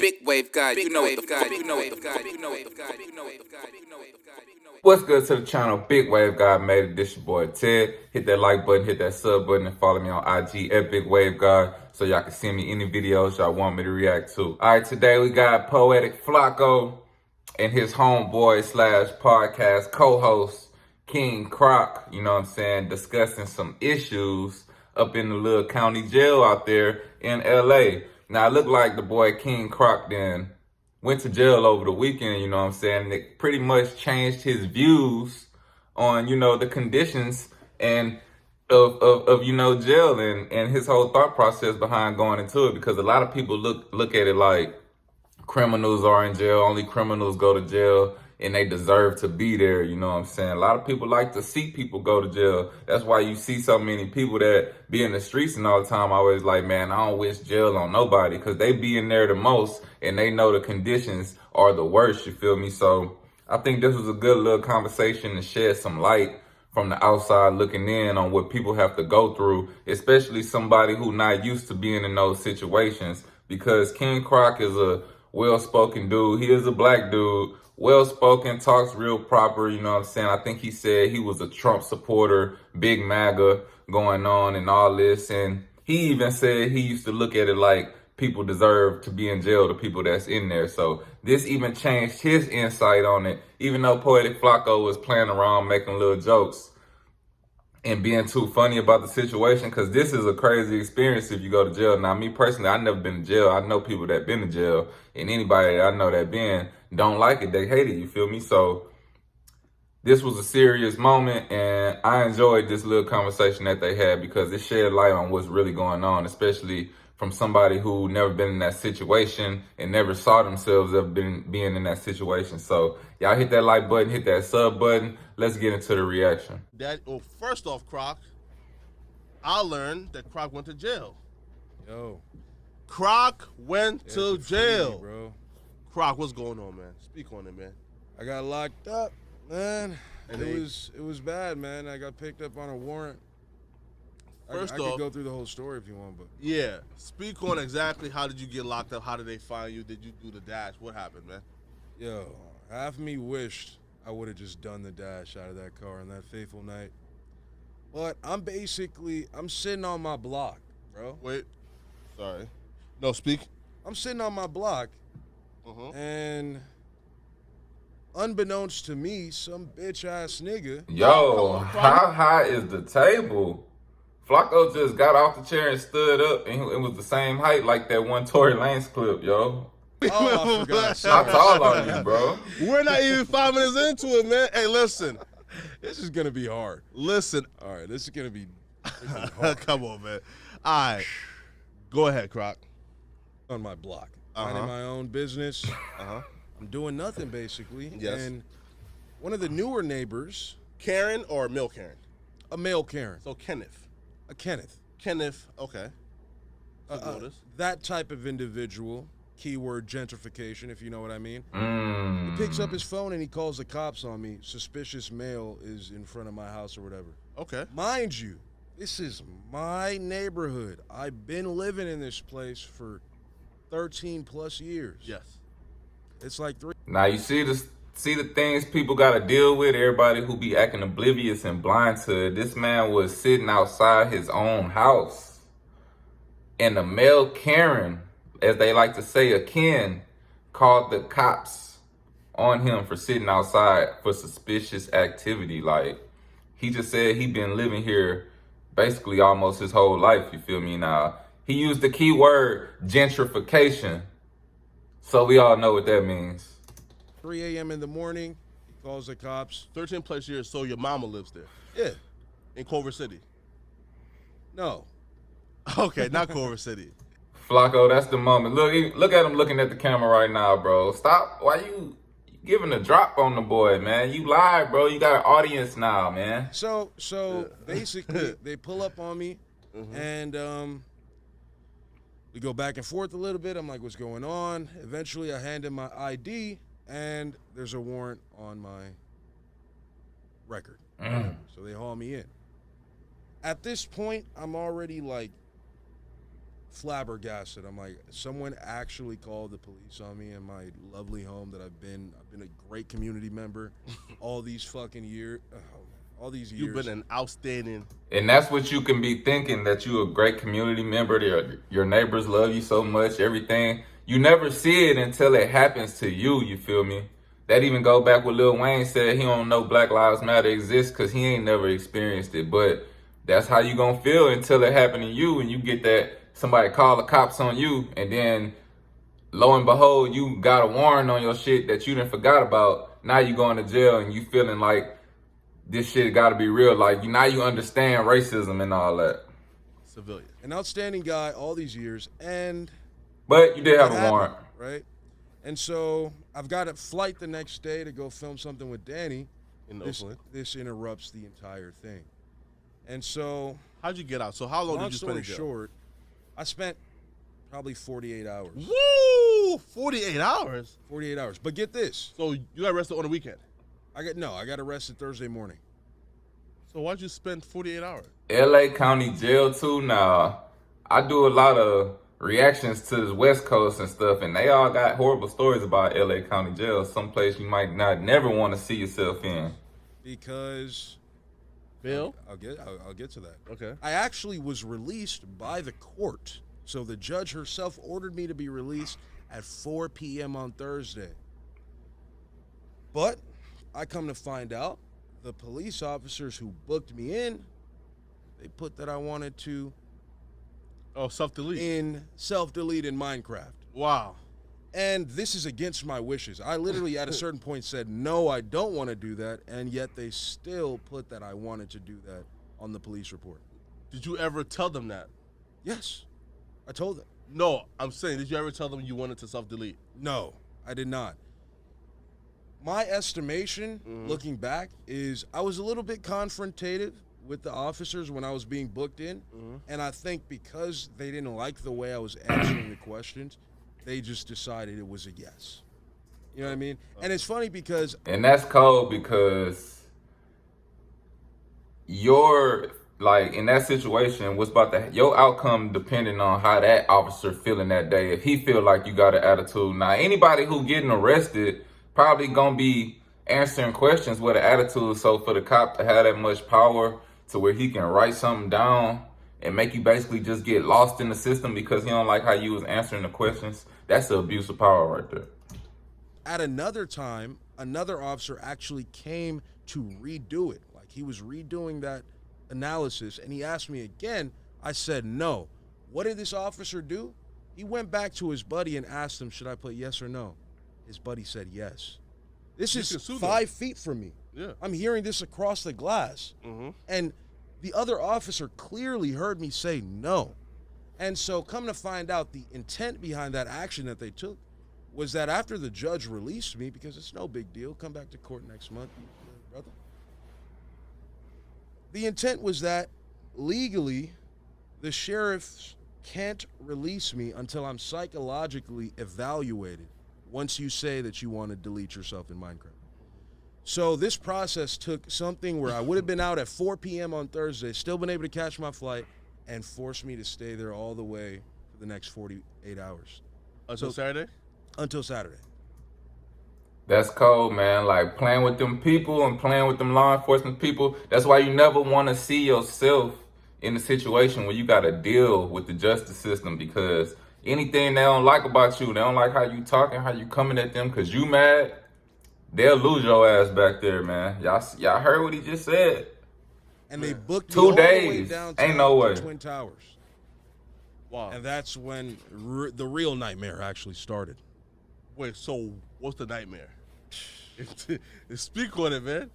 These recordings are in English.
big wave guy. You know what the fuck. You know what the fuck. You know what the fuck. You know what the fuck. You know what the fuck. What's good to the channel? Big Wave Guy made it. This your boy Ted. Hit that like button, hit that sub button, and follow me on IG at Big Wave Guy so y'all can send me any videos y'all want me to react to. Alright, today we got Poetik Flakko and his homeboy slash podcast co-host King Croc, you know what I'm saying, discussing some issues up in the little county jail out there in LA. Now it looked like the boy King Croc then went to jail over the weekend, you know what I'm saying? And it pretty much changed his views on, you know, the conditions and of you know, jail and his whole thought process behind going into it, because a lot of people look at it like criminals are in jail, only criminals go to jail, and they deserve to be there, you know what I'm saying? A lot of people like to see people go to jail. That's why you see so many people that be in the streets and all the time always like, man, I don't wish jail on nobody, because they be in there the most and they know the conditions are the worst, you feel me? So I think this was a good little conversation to shed some light from the outside looking in on what people have to go through, especially somebody who not used to being in those situations, because King Croc is a well-spoken dude. He is a black dude, well-spoken, talks real proper, you know what I'm saying? I think he said he was a Trump supporter, big MAGA going on and all this. And he even said he used to look at it like people deserve to be in jail, the people that's in there. So this even changed his insight on it, even though Poetik Flakko was playing around, making little jokes and being too funny about the situation, because this is a crazy experience if you go to jail. Now, me personally, I've never been to jail. I know people that been to jail, and anybody that I know that been don't like it. They hate it, you feel me? So this was a serious moment, and I enjoyed this little conversation that they had because it shed light on what's really going on, especially from somebody who never been in that situation and never saw themselves ever being in that situation. So y'all hit that like button, hit that sub button. Let's get into the reaction. First off, Croc, I learned that Croc went to jail. Yo. Croc went to jail. Bro. Croc, what's going on, man? Speak on it, man. I got locked up, man. And it was bad, man. I got picked up on a warrant. First I off, could go through the whole story if you want, but yeah, speak on exactly how did you get locked up? How did they find you? Did you do the dash? What happened, man? yo, half of me wished I would have just done the dash out of that car on that fateful night. But I'm sitting on my block, bro. Wait, sorry. No, speak. I'm sitting on my block, and unbeknownst to me, some bitch ass nigga. Yo, how high is the table? Flakko just got off the chair and stood up, and it was the same height like that one Tory Lanez clip, yo. Oh, I forgot. How tall are you, bro? We're not even 5 minutes into it, man. Hey, listen. This is gonna be hard. Listen. All right, this is gonna be hard. Come on, man. All right. Go ahead, Croc. On my block. Minding my own business. I'm doing nothing, basically. Yes. And one of the newer neighbors. Karen or Mil Karen? A male Karen. So Kenneth. A Kenneth. Kenneth, okay. That type of individual, keyword gentrification, if you know what I mean. He picks up his phone and he calls the cops on me. Suspicious male is in front of my house or whatever. Okay. Mind you, this is my neighborhood. I've been living in this place for 13 plus years. Yes. It's like 3. Now you see the things people gotta deal with, everybody who be acting oblivious and blind to it. This man was sitting outside his own house, and the male Karen, as they like to say, a Ken, called the cops on him for sitting outside for suspicious activity. Like, he just said he been living here basically almost his whole life, you feel me? Now, he used the key word gentrification, so we all know what that means. 3 a.m. in the morning, he calls the cops. 13 plus years, so your mama lives there? Yeah. In Culver City? No. Okay, not Culver City. Flakko, that's the moment. Look at him looking at the camera right now, bro. Stop. Why you giving a drop on the boy, man? You live, bro. You got an audience now, man. So basically, they pull up on me, and we go back and forth a little bit. I'm like, what's going on? Eventually, I hand him my ID, and there's a warrant on my record. So they haul me in. At this point, I'm already like flabbergasted. I'm like, someone actually called the police on me in my lovely home that I've been a great community member all these fucking years. All these years. You've been an outstanding. And that's what you can be thinking, that you a great community member. Your neighbors love you so much, everything. You never see it until it happens to you, you feel me? That even go back what Lil Wayne said, he don't know Black Lives Matter exists because he ain't never experienced it. But that's how you gonna feel until it happen to you and you get that somebody call the cops on you, and then lo and behold, you got a warrant on your shit that you done forgot about. Now you going to jail and you feeling like this shit got to be real. Like, now you understand racism and all that. Civilian. An outstanding guy all these years, but you did have a warrant, right? And so I've got a flight the next day to go film something with Danny. In Oakland. This interrupts the entire thing. And so, how'd you get out? So how long did you spend in jail? Long story short, I spent probably 48 hours. Woo! 48 hours? 48 hours. But get this. So you got arrested on the weekend? I got arrested Thursday morning. So why'd you spend 48 hours? LA County Jail too. Now, I do a lot of reactions to this West Coast and stuff, and they all got horrible stories about LA County Jail. Someplace you might never want to see yourself in. Because Bill? I'll get to that. Okay. I actually was released by the court. So the judge herself ordered me to be released at 4 p.m. on Thursday. But I come to find out the police officers who booked me in, they put that I wanted to self-delete in Minecraft. Wow. And this is against my wishes. I literally at a certain point said, no, I don't want to do that, and yet they still put that I wanted to do that on the police report. Did you ever tell them that? Yes, I told them. No, I'm saying, did you ever tell them you wanted to self-delete? No, I did not. My estimation, looking back, is I was a little bit confrontative with the officers when I was being booked in, and I think because they didn't like the way I was answering the questions, they just decided it was a yes. You know what I mean? And it's funny because... And that's cold because you're, like, in that situation, your outcome depending on how that officer feeling that day. If he feel like you got an attitude. Now, anybody who getting arrested probably gonna be answering questions with an attitude. So for the cop to have that much power to where he can write something down and make you basically just get lost in the system because he don't like how you was answering the questions, that's the abuse of power right there. At another time, another officer actually came to redo it. Like, he was redoing that analysis, and he asked me again. I said no. What did this officer do? He went back to his buddy and asked him, should I put yes or no? His buddy said yes. This is 5 feet from me. Yeah. I'm hearing this across the glass. And the other officer clearly heard me say no. And so come to find out, the intent behind that action that they took was that after the judge released me, because it's no big deal, come back to court next month, brother. The intent was that legally the sheriffs can't release me until I'm psychologically evaluated once you say that you want to delete yourself in Minecraft. So this process took something where I would have been out at 4 p.m. on Thursday, still been able to catch my flight, and forced me to stay there all the way for the next 48 hours. Until Saturday? Until Saturday. That's cold, man. Like, playing with them people and playing with them law enforcement people. That's why you never want to see yourself in a situation where you got to deal with the justice system, because anything they don't like about you, they don't like how you talking, how you coming at them because you mad, they'll lose your ass back there, man. Y'all heard what he just said. And they booked 2 me all days. the way downtown Ain't no way. to Twin Towers. Wow. And that's when the real nightmare actually started. Wait, so what's the nightmare? Speak on it, man.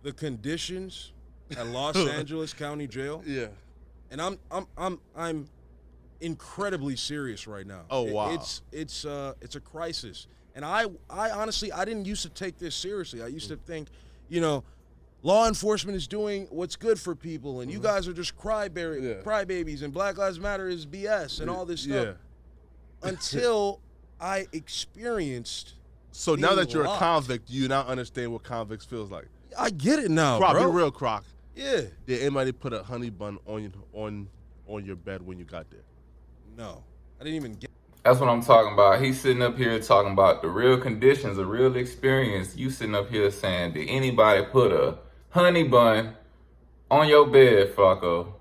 The conditions at Los Angeles County Jail. Yeah. And I'm incredibly serious right now. Oh, wow. It's a crisis. And I honestly, I didn't used to take this seriously. I used to think, law enforcement is doing what's good for people, and you guys are just crybabies, and Black Lives Matter is BS and all this stuff. Yeah. Until I experienced. So now that you're locked. a convict, you now understand what convicts feels like. I get it now, Croc, bro. be real, Croc. Yeah. Did anybody put a honey bun on your bed when you got there? No, I didn't even get. That's what I'm talking about. He's sitting up here talking about the real conditions, the real experience. You sitting up here saying, did anybody put a honey bun on your bed, Flakko?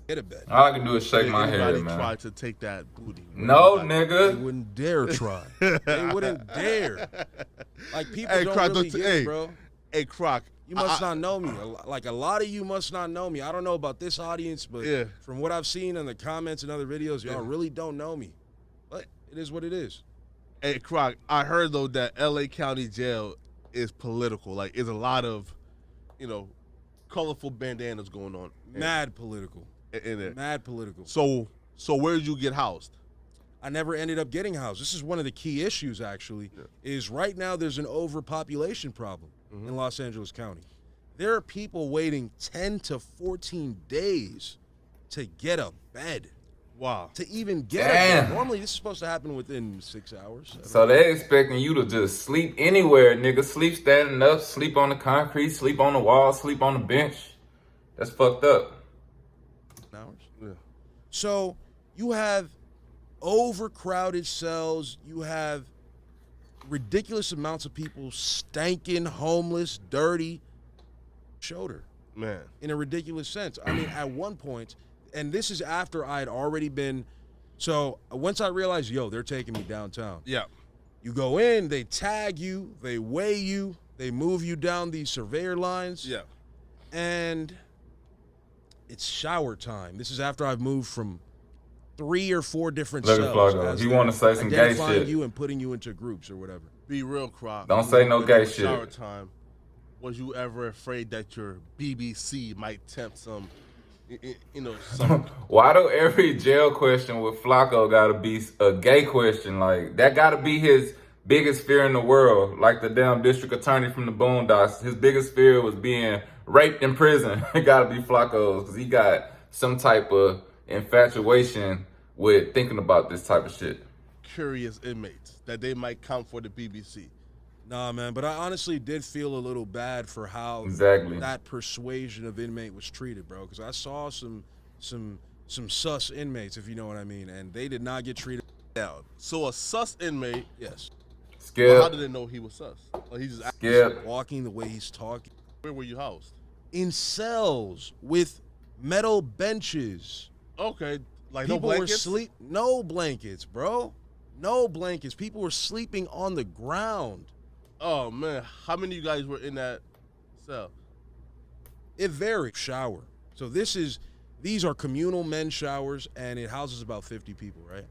Get a bed. All I can do is shake my head, Anybody man. tried to take that booty? No, They nigga. wouldn't dare try. They wouldn't dare. Like, people Hey, don't Croc, really get it, bro. Hey, Croc. You must not know me. Like, a lot of you must not know me. I don't know about this audience, but Yeah. from what I've seen in the comments and other videos, y'all really don't know me. But it is what it is. Hey, Croc, I heard, though, that L.A. County Jail is political. Like, there's a lot of, colorful bandanas going on. Mad political. In it. Mad political. So where did you get housed? I never ended up getting housed. This is one of the key issues, actually, is right now there's an overpopulation problem in Los Angeles County. There are people waiting 10 to 14 days to get a bed. Wow. To even get a bed. Normally, this is supposed to happen within 6 hours. So they expecting you to just sleep anywhere, nigga. Sleep standing up, sleep on the concrete, sleep on the wall, sleep on the bench. That's fucked up. Hours. Yeah. So you have overcrowded cells. You have ridiculous amounts of people stanking, homeless, dirty. Shoulder. Man. In a ridiculous sense. I mean, at one point, and this is after I had already been, so once I realized, yo, they're taking me downtown. Yeah. You go in, they tag you, they weigh you, they move you down these surveyor lines. Yeah. And it's shower time. This is after I've moved from 3 or 4 different Look at cells. Flakko. He want to say some gay identifying shit. you and putting you into groups or whatever. Be real, Croc. Don't say no gay shit. Shower time. Was you ever afraid that your BBC might tempt some, some... Why do every jail question with Flakko gotta be a gay question? Like, that gotta be his biggest fear in the world. Like the damn district attorney from the Boondocks. His biggest fear was being raped in prison. It gotta be Flakko's, because he got some type of infatuation with thinking about this type of shit. Curious inmates that they might come for the BBC. Nah, man, but I honestly did feel a little bad for how that persuasion of inmate was treated, bro. Because I saw some sus inmates, if you know what I mean, and they did not get treated down. So a sus inmate, yes. Skip. Well, how did they know he was sus? Like he just walking the way he's talking. Where were you housed? In cells with metal benches. Okay, like people no blankets. No blankets, bro. No blankets. People were sleeping on the ground. Oh man, how many of you guys were in that cell? It varied. Shower. So these are communal men's showers, and it houses about 50 people, right?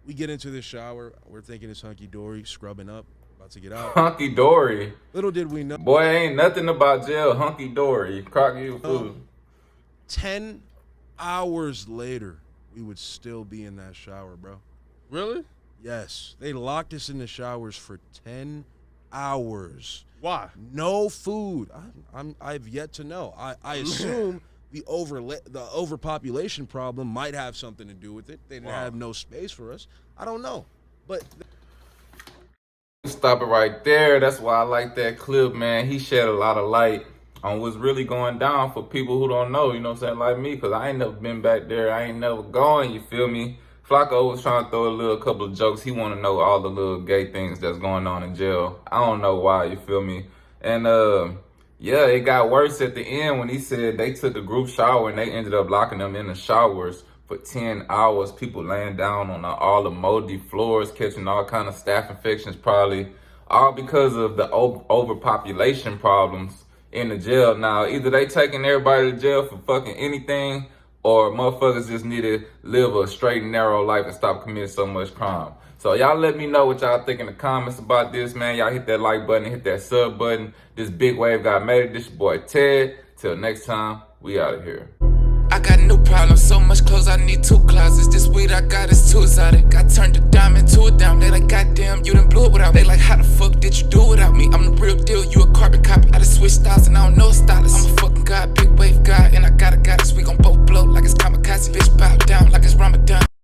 We get into this shower. We're thinking it's hunky-dory, scrubbing up, about to get out. Hunky-dory? Little did we know. Boy, ain't nothing about jail hunky-dory. Croc you food. 10 hours later, we would still be in that shower, bro. Really? Yes. They locked us in the showers for 10 hours. Why? No food. I've yet to know. I assume the overpopulation problem might have something to do with it. They didn't have no space for us. I don't know. But stop it right there. That's why I like that clip, man. He shed a lot of light on what's really going down for people who don't know, you know what I'm saying, like me, because I ain't never been back there. I ain't never going, you feel me? Flakko was trying to throw a couple of jokes. He want to know all the little gay things that's going on in jail. I don't know why, you feel me? And yeah, it got worse at the end when he said they took a group shower and they ended up locking them in the showers for 10 hours. People laying down on all the moldy floors, catching all kind of staph infections probably, all because of the overpopulation problems in the jail. Now, either they taking everybody to jail for fucking anything, or motherfuckers just need to live a straight and narrow life and stop committing so much crime. So y'all let me know what y'all think in the comments about this, man. Y'all hit that like button, hit that sub button. This big wave got made it. This your boy Ted. Till next time, we out of here. I got no problem, so much clothes I need 2 closets. This weed I got is too exotic. I turned a diamond to a dime. They like, goddamn, you done blew it without me. They like, how the fuck did you do it without me? I'm the real deal, you a carbon copy. I just switch styles and I don't know stylist. I'm a fucking god, big wave god, and I got a goddess. We gon' both blow like it's kamikaze. Bitch bow down like it's Ramadan.